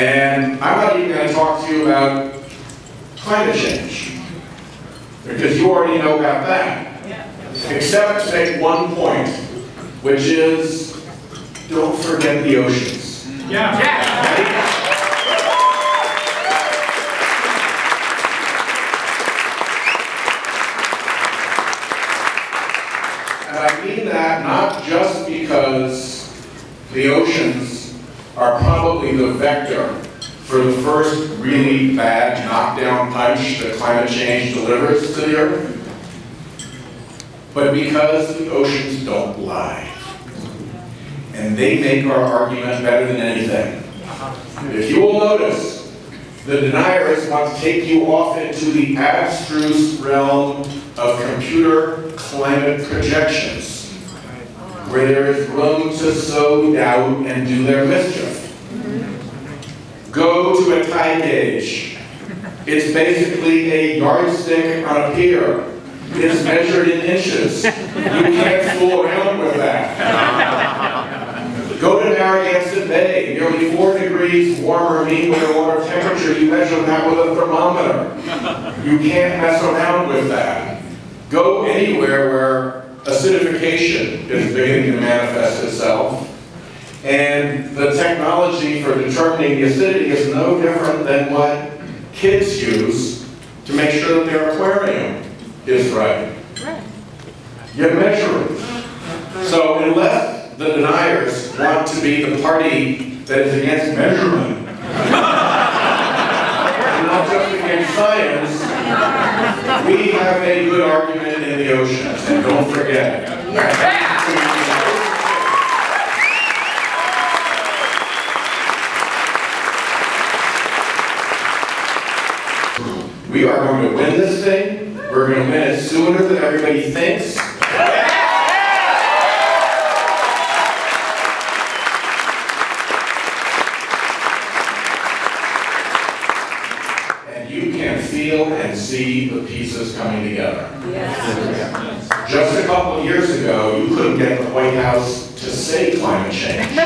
And I'm not even going to talk to you about climate change, because you already know about that. Except to make one point, which is, don't forget the oceans. And I mean that not just because the oceans are probably the vector for the first really bad knockdown punch that climate change delivers to the Earth, but because the oceans don't lie. And they make our argument better than anything. If you will notice, the deniers want to take you off into the abstruse realm of computer climate projections, where there is room to sow doubt and do their mischief. Go to a tide gauge. It's basically a yardstick on a pier. It's measured in inches. You can't fool around with that. Go to Narragansett Bay, nearly 4 degrees warmer mean water temperature. You measure that with a thermometer. You can't mess around with that. Go anywhere where acidification is beginning to manifest itself. And the technology for determining the acidity is no different than what kids use to make sure that their aquarium is right. You measure it. So unless the deniers want to be the party that is against measurement, and not just against science, we have a good argument in the oceans, and don't forget it. We are going to win this thing. We're going to win it sooner than everybody thinks. And you can feel and see the pieces coming together. Yes. Just a couple of years ago, you couldn't get the White House to say climate change.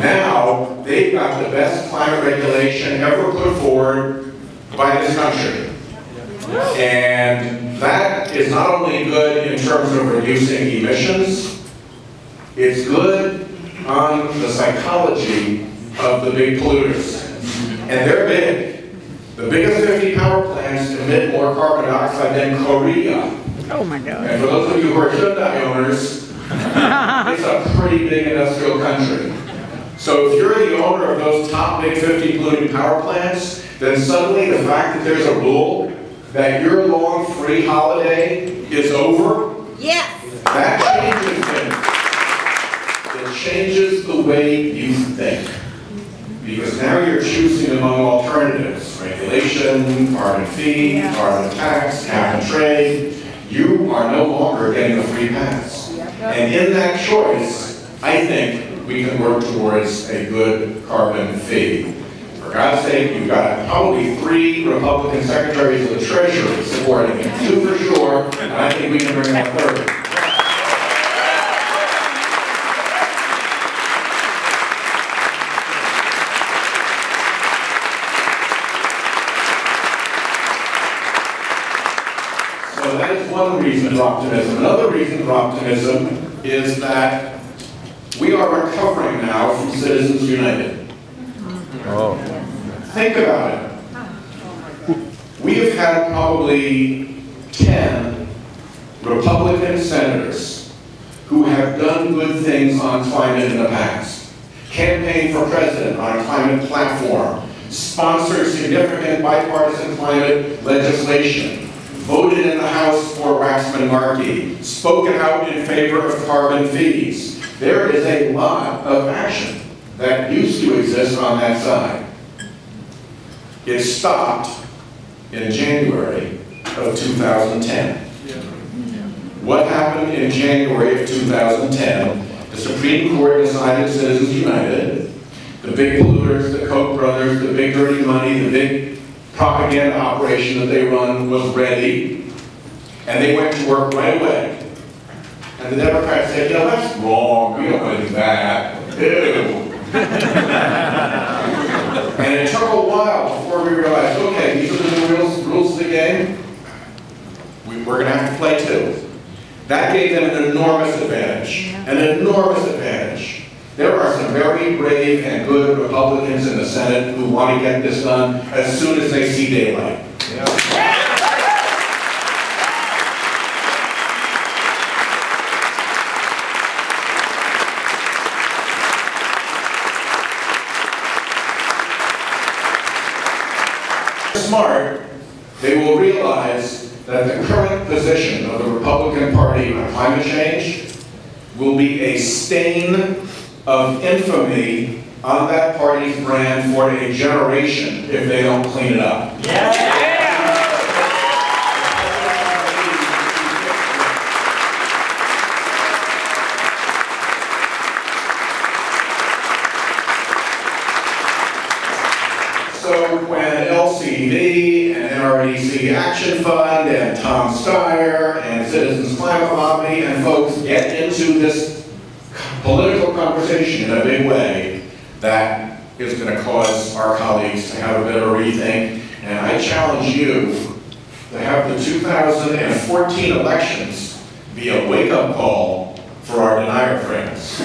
Now, they've got the best climate regulation ever put forward by this country. And that is not only good in terms of reducing emissions, it's good on the psychology of the big polluters. And they're big. The biggest 50 power plants emit more carbon dioxide than Korea. Oh my God. And for those of you who are Hyundai owners, it's a pretty big industrial country. So if you're the owner of those top big 50 polluting power plants, then suddenly the fact that there's a rule that your long free holiday is over, yes, that changes things. It changes the way you think. Because now you're choosing among alternatives: regulation, carbon fee, carbon tax, cap and trade. You are no longer getting a free pass. And in that choice, I think we can work towards a good carbon fee. For God's sake, you've got probably 3 Republican secretaries of the Treasury supporting it, 2 for sure, and I think we can bring in a 3rd. So that is one reason for optimism. Another reason for optimism is that we are recovering now from Citizens United. Oh. Think about it. We have had probably 10 Republican senators who have done good things on climate in the past. Campaigned for president on a climate platform, sponsored significant bipartisan climate legislation, voted in the House for Waxman-Markey, spoken out in favor of carbon fees. There is a lot of action that used to exist on that side. It stopped in January of 2010. What happened in January of 2010? The Supreme Court decided Citizens United, the big polluters, the Koch brothers, the big dirty money, the big propaganda operation that they run was ready, and they went to work right away. And the Democrats said, you know, that's wrong, we don't want to do that. Ew. And it took a while before we realized, okay, these are the new rules of the game. We're going to have to play too. That gave them an enormous advantage. An enormous advantage. There are some very brave and good Republicans in the Senate who want to get this done as soon as they see daylight. Smart, they will realize that the current position of the Republican Party on climate change will be a stain of infamy on that party's brand for a generation if they don't clean it up. So when LCD and NRDC Action Fund and Tom Steyer and Citizens Climate Lobby and folks get into this political conversation in a big way, that is going to cause our colleagues to have a bit of a rethink. And I challenge you to have the 2014 elections be a wake-up call for our denier friends.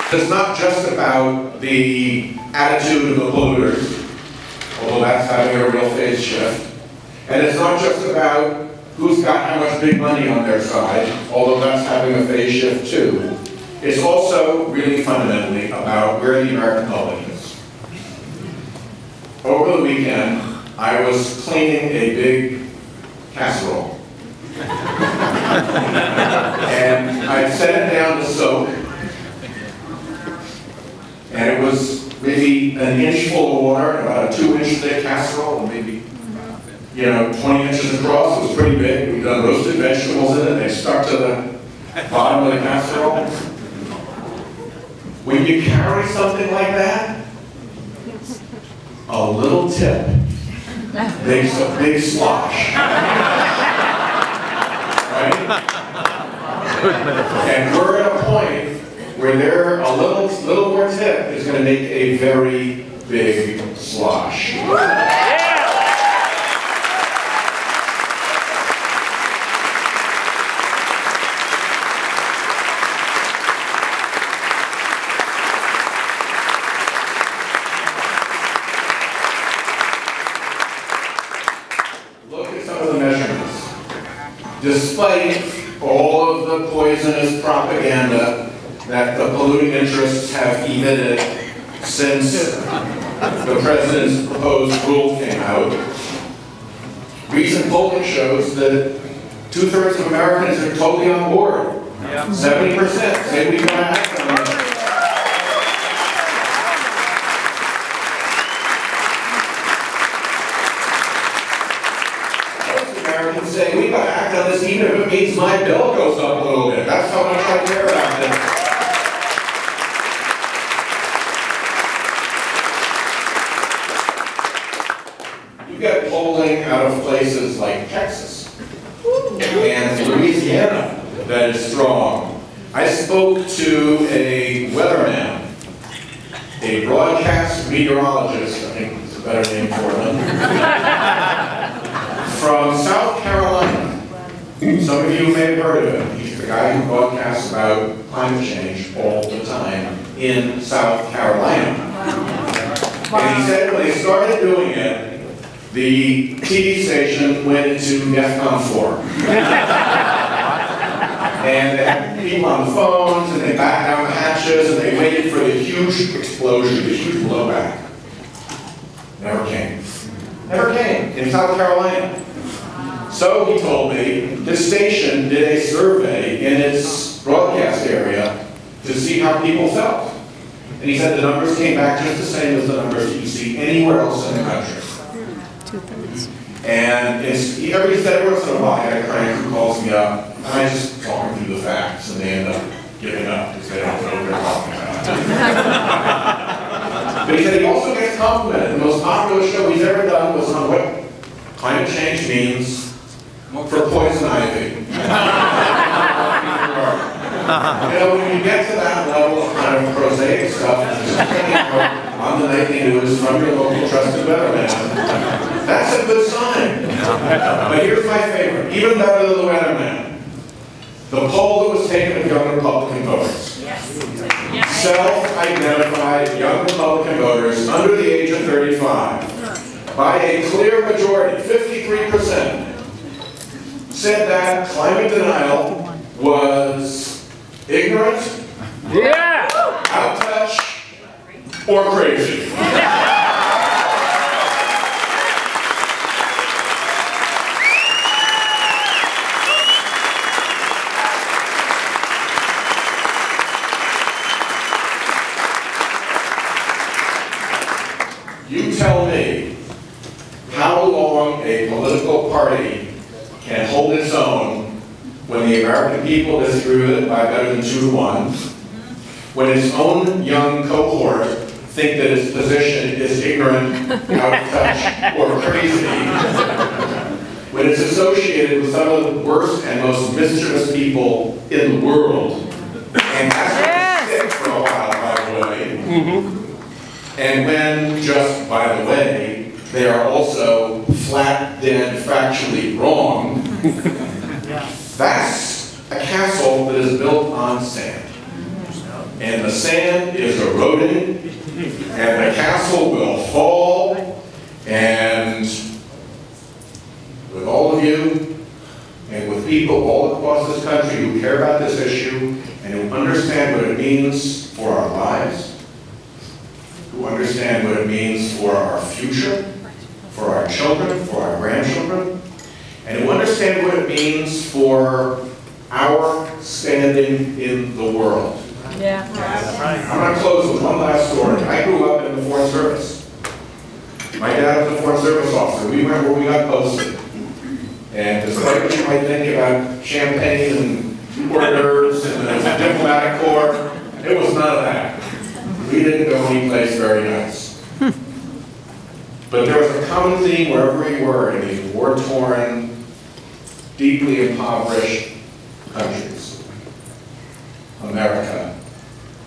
It's not just about the attitude of the polluters, although that's having a real phase shift. And it's not just about who's got how much big money on their side, although that's having a phase shift too. It's also really fundamentally about where the American public is. Over the weekend, I was cleaning a big casserole. And I set it down to soak. And it was maybe an inch full of water, about a 2-inch thick casserole, maybe 20 inches across. It was pretty big. We'd done roasted vegetables in it. They stuck to the bottom of the casserole. When you carry something like that, a little tip makes a big slosh. Right? And we're at a point where a little more tip is going to make a very big slosh. Look at some of the measurements. Despite all of the poisonous propaganda that the polluting interests have emitted since the president's proposed rule came out, recent polling shows that 2/3 of Americans are totally on board. 70% say we want to act on this. Most Americans say we got to act on this even if it means my bill goes up a little bit. That's how much I care about this. You get polling out of places like Texas and Louisiana that is strong. I spoke to a weatherman, a broadcast meteorologist, I think it's a better name for them, from South Carolina. Some of you may have heard of him. He's the guy who broadcasts about climate change all the time in South Carolina. And he said when they started doing it, the TV station went into DEFCON 4. And they had people on the phones, and they backed down the hatches, and they waited for the huge explosion, the huge blowback. Never came. Never came in South Carolina. So he told me the station did a survey in its broadcast area to see how people felt. And he said the numbers came back just the same as the numbers that you see anywhere else in the country. 2/3. And every once in a while, I get a crank who calls me up, and I just talk them through the facts, and they end up giving up because they don't know what they're talking about. But he said he also gets complimented. The most popular show he's ever done was on what climate change means for poison ivy. When you get to that level of kind of prosaic stuff, on the nightly news from your local trusted weatherman, that's a good sign. But here's my favorite, even better than the weatherman. The poll that was taken of young Republican voters. Yes. Self-identified young Republican voters under the age of 35, by a clear majority, 53%, said that climate denial was ignorant, out of touch, or crazy. You tell me how long a political party can hold its own when the American people disagree with it by better than 2-1, when its own young cohort think that its position is ignorant, out of touch, or crazy, when it's associated with some of the worst and most mischievous people in the world, and that's been sick for a while, by the way. And when, just by the way, they are also flat, dead, factually wrong, that's a castle that is built on sand. And the sand is eroding, and the castle will fall, and with all of you, and with people all across this country who care about this issue, and who understand what it means for our lives, who understand what it means for our future, for our children, for our grandchildren, and who understand what it means for our standing in the world. Yeah. I'm going to close with one last story. I grew up in the Foreign Service. My dad was a Foreign Service officer. We went where we got posted. And despite what you might think about champagne and hors d'oeuvres and the diplomatic corps, it was none of that. We didn't go anyplace very nice. But there was a common theme wherever we were in these war-torn, deeply impoverished countries. America,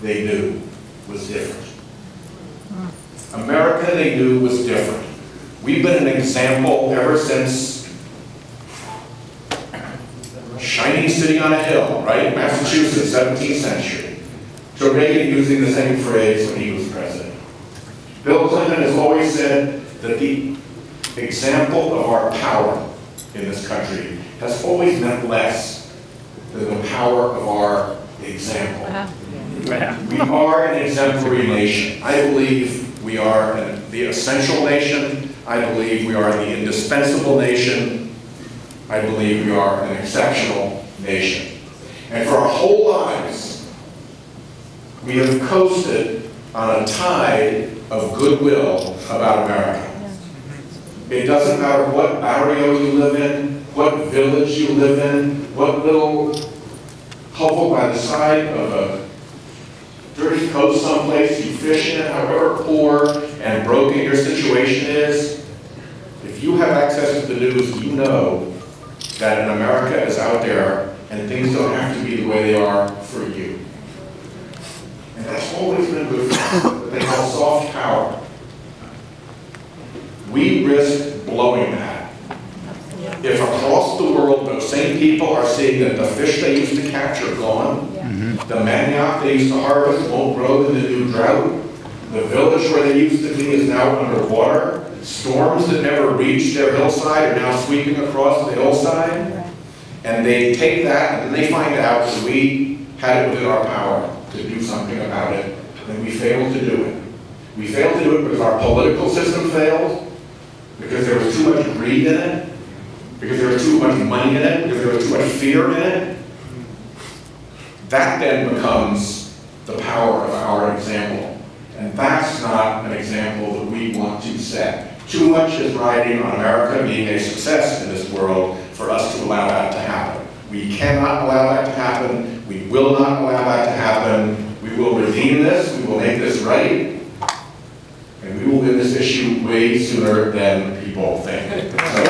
they knew, was different. America, they knew, was different. We've been an example ever since shining city on a hill, right? Massachusetts, 17th century. So Reagan using the same phrase when he was president. Bill Clinton has always said that the example of our power in this country has always meant less than the power of our example. We are an exemplary nation. I believe we are the essential nation. I believe we are the indispensable nation. I believe we are an exceptional nation. And for our whole lives, we have coasted on a tide of goodwill about America. It doesn't matter what barrio you live in, what village you live in, what little hovel by the side of a dirty coast someplace you fish in, however poor and broken your situation is. If you have access to the news, you know that an America is out there and things don't have to be the way they are for you. And that's always been good for us, what they call soft power. We risk blowing that. If across the world those same people are seeing that the fish they used to catch are gone, the manioc they used to harvest won't grow in the new drought, the village where they used to be is now underwater, storms that never reached their hillside are now sweeping across the hillside, and they take that and then they find out that we had it within our power to do something about it, and we failed to do it. We failed to do it because our political system failed, because there was too much greed in it, because there was too much money in it, because there was too much fear in it. That then becomes the power of our example. And that's not an example that we want to set. Too much is riding on America being a success in this world for us to allow that to happen. We cannot allow that to happen. We will not allow that to happen. We will redeem this. We will make this right. And we will win this issue way sooner than people think. So,